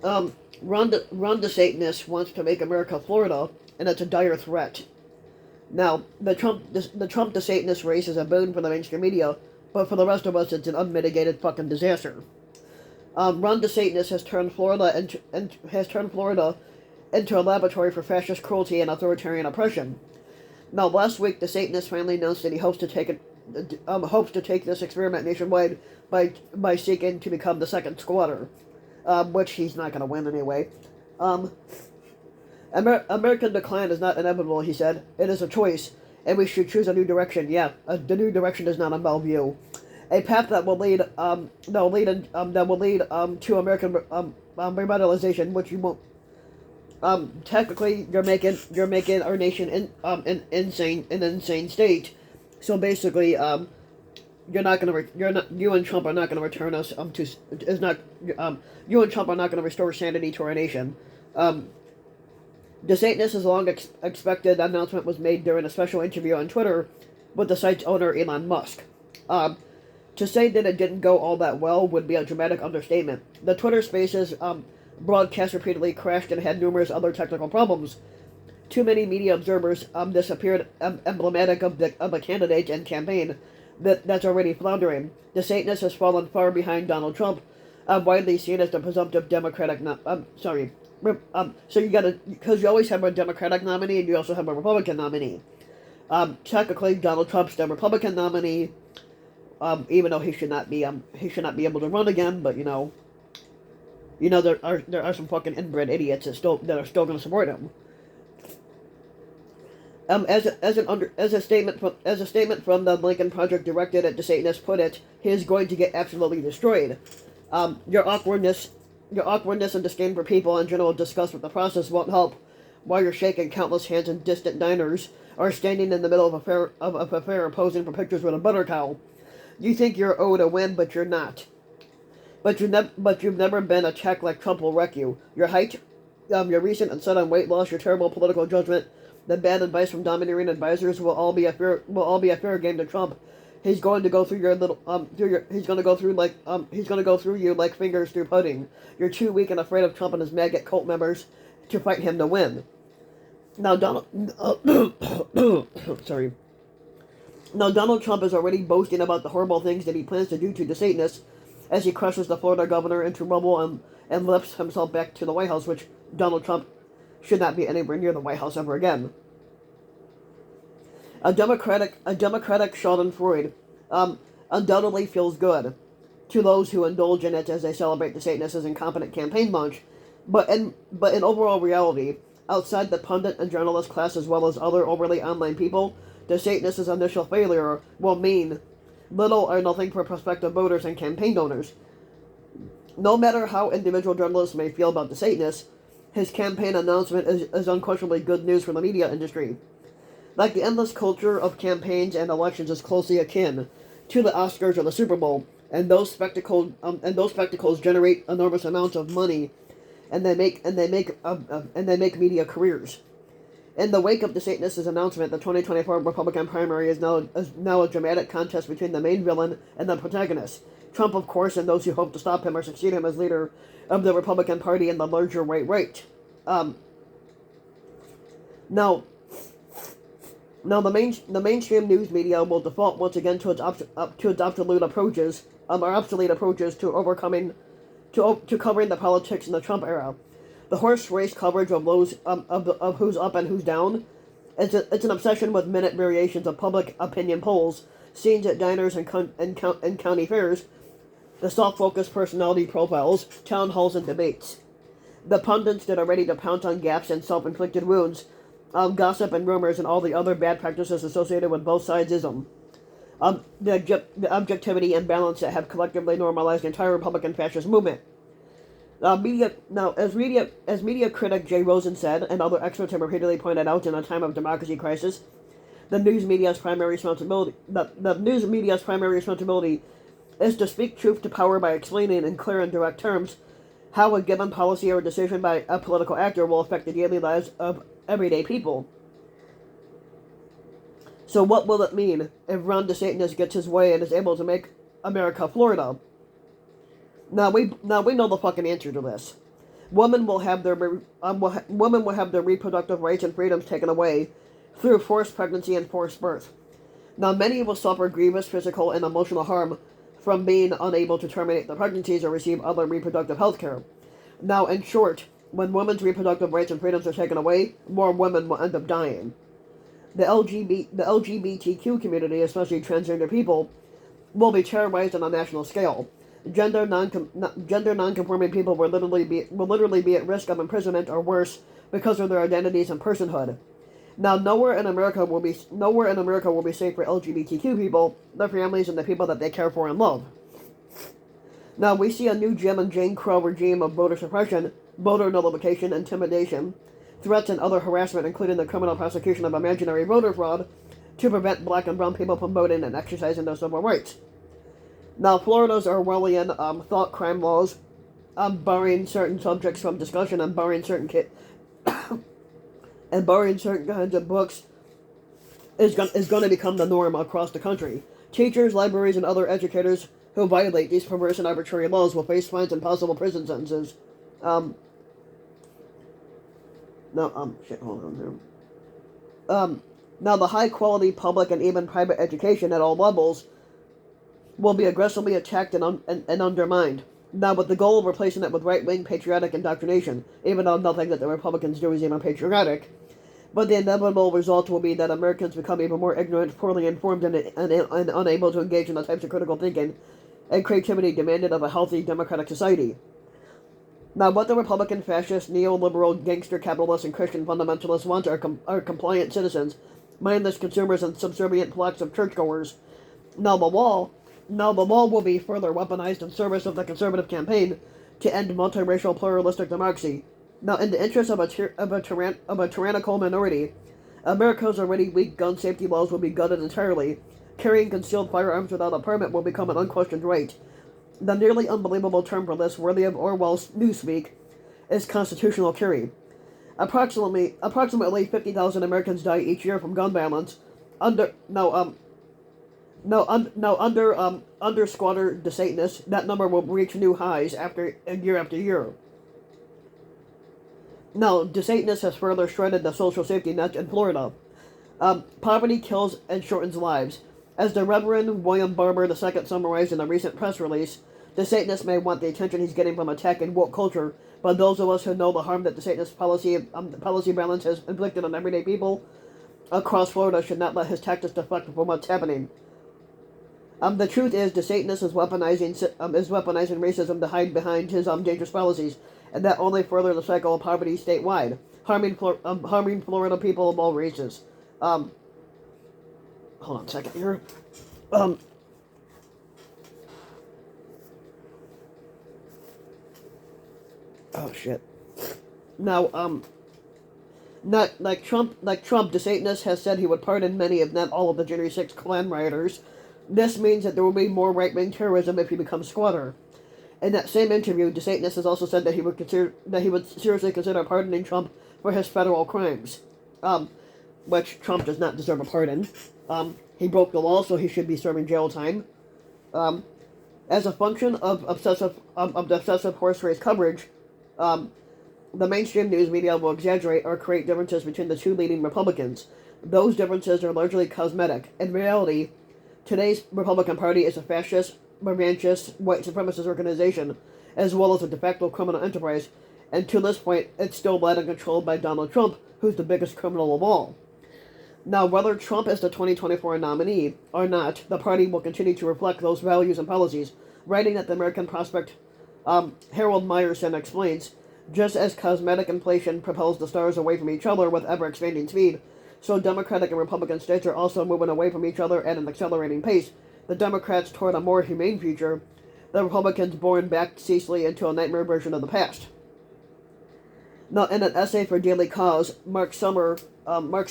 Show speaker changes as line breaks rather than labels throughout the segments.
Ron DeSantis wants to make America Florida, and it's a dire threat. Now, the Trump DeSantis race is a boon for the mainstream media, but for the rest of us, it's an unmitigated fucking disaster. Ron DeSantis has turned Florida into a laboratory for fascist cruelty and authoritarian oppression. Now, last week, DeSantis finally announced that he hopes to take this experiment nationwide by seeking to become the second squatter, which he's not going to win anyway. Um, American decline is not inevitable, he said. It is a choice, and we should choose a new direction. Yeah, the new direction does not involve you. A path that will lead to American revitalization, which you won't. Technically, you're making our nation an insane state. So basically, you and Trump are not gonna return us to is not you and Trump are not gonna restore sanity to our nation. DeSantis' long-expected announcement was made during a special interview on Twitter with the site's owner, Elon Musk. To say that it didn't go all that well would be a dramatic understatement. The Twitter Spaces broadcast repeatedly crashed and had numerous other technical problems. Too many media observers disappeared, emblematic of a candidate and campaign that's already floundering. DeSantis has fallen far behind Donald Trump, widely seen as the presumptive Democratic. So you gotta, because you always have a Democratic nominee and you also have a Republican nominee. Technically, Donald Trump's the Republican nominee, even though he should not be able to run again. But there are some fucking inbred idiots that are still going to support him. As a statement from the Lincoln Project directed at DeSantis put it, he is going to get absolutely destroyed. Your awkwardness and disdain for people and general disgust with the process won't help, while you're shaking countless hands in distant diners or standing in the middle of a fair posing for pictures with a butter cow. You think you're owed a win, but you're not. But you've never been a check like Trump will wreck you. Your height, your recent and sudden weight loss, your terrible political judgment, the bad advice from domineering advisors will all be a fair game to Trump. He's going to go through he's going to go through you like fingers through pudding. You're too weak and afraid of Trump and his maggot cult members to fight him to win. Now sorry. Now Donald Trump is already boasting about the horrible things that he plans to do to DeSantis as he crushes the Florida governor into rubble and lifts himself back to the White House, which Donald Trump should not be anywhere near the White House ever again. A Democratic Schadenfreude undoubtedly feels good to those who indulge in it as they celebrate DeSantis' incompetent campaign launch, but in overall reality, outside the pundit and journalist class as well as other overly online people, DeSantis' initial failure will mean little or nothing for prospective voters and campaign donors. No matter how individual journalists may feel about DeSantis, his campaign announcement is unquestionably good news for the media industry. Like the endless culture of campaigns and elections is closely akin to the Oscars or the Super Bowl, and those spectacles generate enormous amounts of money, and they make media careers. In the wake of DeSantis' announcement, the 2024 Republican primary is now a dramatic contest between the main villain and the protagonist. Trump, of course, and those who hope to stop him or succeed him as leader of the Republican Party and the larger right. Now the mainstream news media will default once again to its obsolete approaches to covering the politics in the Trump era. The horse race coverage of those of who's up and who's down. It's an obsession with minute variations of public opinion polls, scenes at diners and county fairs, the soft-focused personality profiles, town halls, and debates. The pundits that are ready to pounce on gaps and self-inflicted wounds, gossip and rumors, and all the other bad practices associated with both sides-ism. The objectivity and balance that have collectively normalized the entire Republican fascist movement. As media critic Jay Rosen said, and other experts have repeatedly pointed out in a time of democracy crisis, the news media's primary responsibility is to speak truth to power by explaining in clear and direct terms how a given policy or decision by a political actor will affect the daily lives of everyday people. So what will it mean if Ron DeSantis gets his way and is able to make America Florida? Now we know the fucking answer to this. Women will have their reproductive rights and freedoms taken away through forced pregnancy and forced birth. Now, many will suffer grievous physical and emotional harm from being unable to terminate their pregnancies or receive other reproductive health care. Now, in short, when women's reproductive rights and freedoms are taken away, more women will end up dying. The LGBTQ community, especially transgender people, will be terrorized on a national scale. Gender nonconforming people will literally be at risk of imprisonment or worse because of their identities and personhood. Now, nowhere in America will be safe for LGBTQ people, their families, and the people that they care for and love. Now, we see a new Jim and Jane Crow regime of voter suppression, voter nullification, intimidation, threats, and other harassment, including the criminal prosecution of imaginary voter fraud, to prevent black and brown people from voting and exercising their civil rights. Now, Florida's Orwellian thought crime laws, barring certain subjects from discussion and barring certain kinds of books, is going to become the norm across the country. Teachers, libraries, and other educators who violate these perverse and arbitrary laws will face fines and possible prison sentences. Hold on here. Now, the high-quality public and even private education at all levels will be aggressively attacked and undermined. Now, with the goal of replacing it with right-wing patriotic indoctrination, even though nothing that the Republicans do is even patriotic. But the inevitable result will be that Americans become even more ignorant, poorly informed, and unable to engage in the types of critical thinking and creativity demanded of a healthy democratic society. Now, what the Republican, fascist, neoliberal, gangster, capitalist, and Christian fundamentalists want are compliant citizens, mindless consumers, and subservient flocks of churchgoers. Now, the law will be further weaponized in service of the conservative campaign to end multiracial pluralistic democracy. Now, in the interest of a tyrannical minority, America's already weak gun safety laws will be gutted entirely. Carrying concealed firearms without a permit will become an unquestioned right. The nearly unbelievable term for this, worthy of Orwell's Newspeak, is constitutional carry. Approximately 50,000 Americans die each year from gun violence. Under squatter desatanists, that number will reach new highs year after year. Now, desatanists has further shredded the social safety net in Florida. Poverty kills and shortens lives. As the Reverend William Barber II summarized in a recent press release, the Satanist may want the attention he's getting from attacking woke culture, but those of us who know the harm that the Satanist policy balance has inflicted on everyday people across Florida should not let his tactics deflect from what's happening. The truth is, the Satanist is weaponizing racism to hide behind his dangerous policies, and that only further the cycle of poverty statewide, harming Florida people of all races. Hold on a second here. Oh shit. Now, not like Trump, the Satanist has said he would pardon many, if not all, of the January 6th Klan rioters. This means that there will be more right-wing terrorism if he becomes squatter. In that same interview, the Satanist has also said that he would seriously consider pardoning Trump for his federal crimes, which Trump does not deserve a pardon. He broke the law, so he should be serving jail time. As a function of the obsessive horse race coverage, the mainstream news media will exaggerate or create differences between the two leading Republicans. Those differences are largely cosmetic. In reality, today's Republican Party is a fascist, revanchist, white supremacist organization, as well as a de facto criminal enterprise, and to this point, it's still led and controlled by Donald Trump, who's the biggest criminal of all. Now, whether Trump is the 2024 nominee or not, the party will continue to reflect those values and policies. Writing at the American Prospect, Harold Meyerson explains, just as cosmetic inflation propels the stars away from each other with ever-expanding speed, so Democratic and Republican states are also moving away from each other at an accelerating pace. The Democrats toward a more humane future, the Republicans borne back ceaselessly into a nightmare version of the past. Now, in an essay for Daily Cause, Mark Sumner argues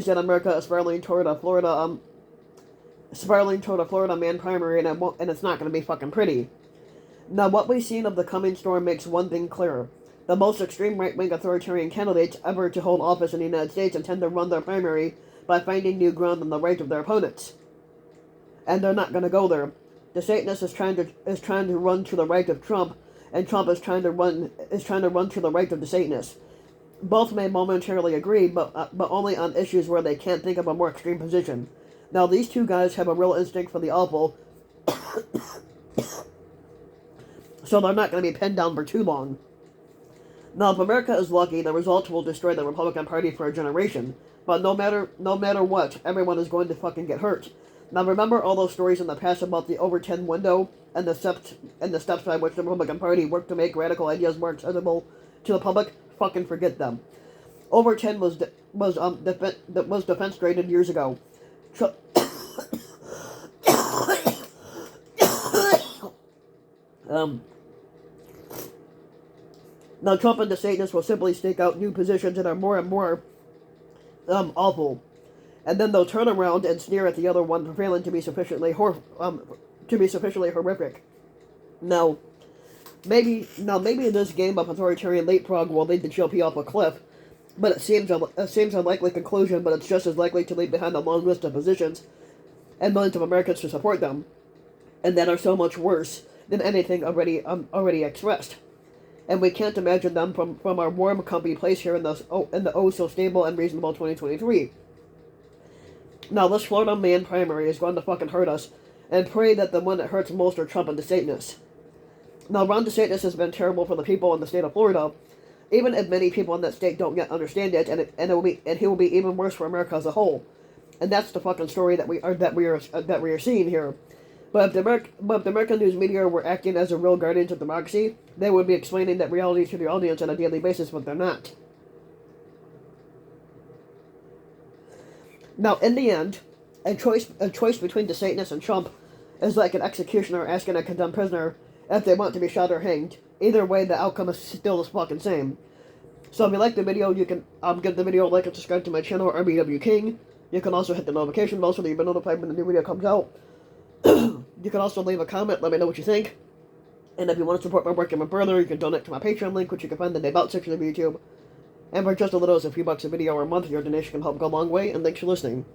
that America is spiraling toward a Florida man primary, and it's not going to be fucking pretty. Now, what we've seen of the coming storm makes one thing clear. The most extreme right-wing authoritarian candidates ever to hold office in the United States intend to run their primary by finding new ground on the right of their opponents. And they're not going to go there. The Satanist is trying to run to the right of Trump and Trump is trying to run to the right of the Satanists. Both may momentarily agree, but only on issues where they can't think of a more extreme position. Now, these two guys have a real instinct for the awful, so they're not going to be pinned down for too long. Now, if America is lucky, the result will destroy the Republican Party for a generation. But no matter what, everyone is going to fucking get hurt. Now, remember all those stories in the past about the over 10 window and the steps by which the Republican Party worked to make radical ideas more accessible to the public? Fucking forget them. Over 10 was defense graded years ago. Now, Trump and the Satanists will simply stake out new positions that are more and more awful, and then they'll turn around and sneer at the other one for failing to be sufficiently horrific. Now, maybe this game of authoritarian leapfrog will lead the GOP off a cliff, but it seems a likely conclusion. But it's just as likely to leave behind a long list of positions and millions of Americans to support them, and that are so much worse than anything already expressed. And we can't imagine them from our warm, comfy place here in the oh so stable and reasonable 2023. Now, this Florida man primary is going to fucking hurt us, and pray that the one that hurts most are Trump and the Satanists. Now, Ron DeSantis has been terrible for the people in the state of Florida, even if many people in that state don't yet understand it, and he will be even worse for America as a whole. And that's the fucking story that we are seeing here. But if the American news media were acting as a real guardians of democracy, they would be explaining that reality to the audience on a daily basis, but they're not. Now, in the end, a choice between the Satanists and Trump is like an executioner asking a condemned prisoner if they want to be shot or hanged. Either way, the outcome is still the fucking same. So if you like the video, you can give the video a like and subscribe to my channel, RBW King. You can also hit the notification bell so that you'll be notified when the new video comes out. You can also leave a comment, let me know what you think. And if you want to support my work even further, you can donate to my Patreon link, which you can find in the About section of YouTube. And for just as little as a few bucks a video or a month, your donation can help go a long way, and thanks for listening.